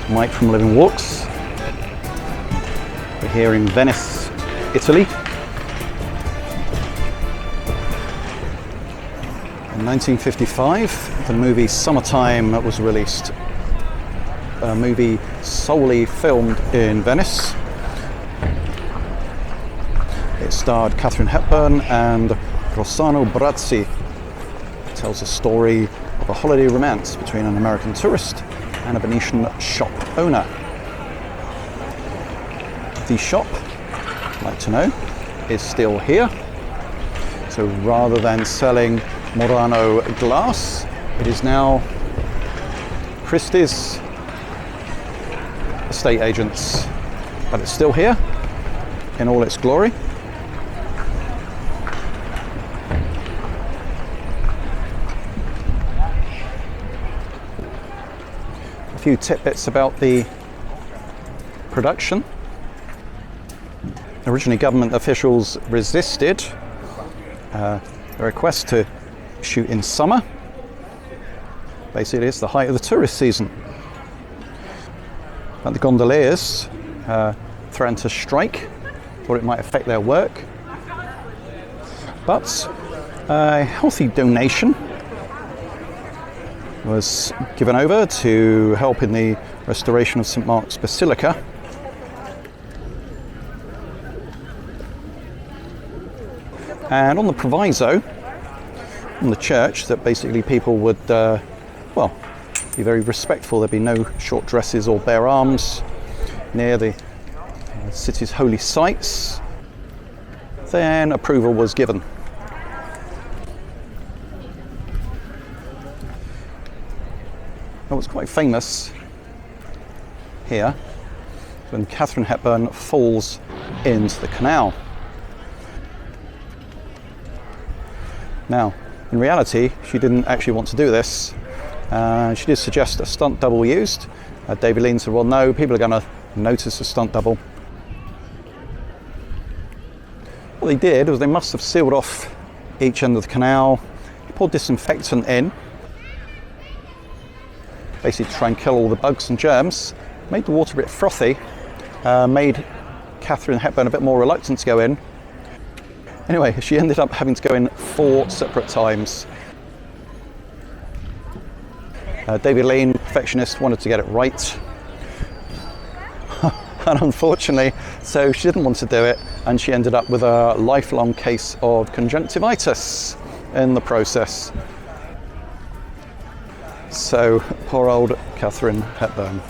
Mike from Living Walks. We're here in Venice, Italy. In 1955, the movie Summertime was released. A movie solely filmed in Venice. It starred Katharine Hepburn and Rossano Brazzi. It tells a story of a holiday romance between an American tourist and a Venetian shop owner. The shop, I'd like to know, is still here. So rather than selling Murano glass, it is now Christie's estate agents, but it's still here in all its glory. A few tidbits about the production. Originally, government officials resisted a request to shoot in summer. Basically, it's the height of the tourist season. But the gondoliers threatened to strike, thought it might affect their work. But a healthy donation was given over to help in the restoration of St. Mark's Basilica. And on the proviso, on the church, that basically people would, be very respectful. There'd be no short dresses or bare arms near the city's holy sites. Then approval was given. Now, what's quite famous here is when Katharine Hepburn falls into the canal. Now, in reality, she didn't actually want to do this. She did suggest a stunt double used. David Lean said, well, no, people are going to notice a stunt double. What they did was they must have sealed off each end of the canal, poured disinfectant in, basically to try and kill all the bugs and germs, made the water a bit frothy, made Katharine Hepburn a bit more reluctant to go in. Anyway, she ended up having to go in 4 separate times. David Lean, perfectionist, wanted to get it right. And unfortunately, so she didn't want to do it, and she ended up with a lifelong case of conjunctivitis in the process. So, poor old Katharine Hepburn.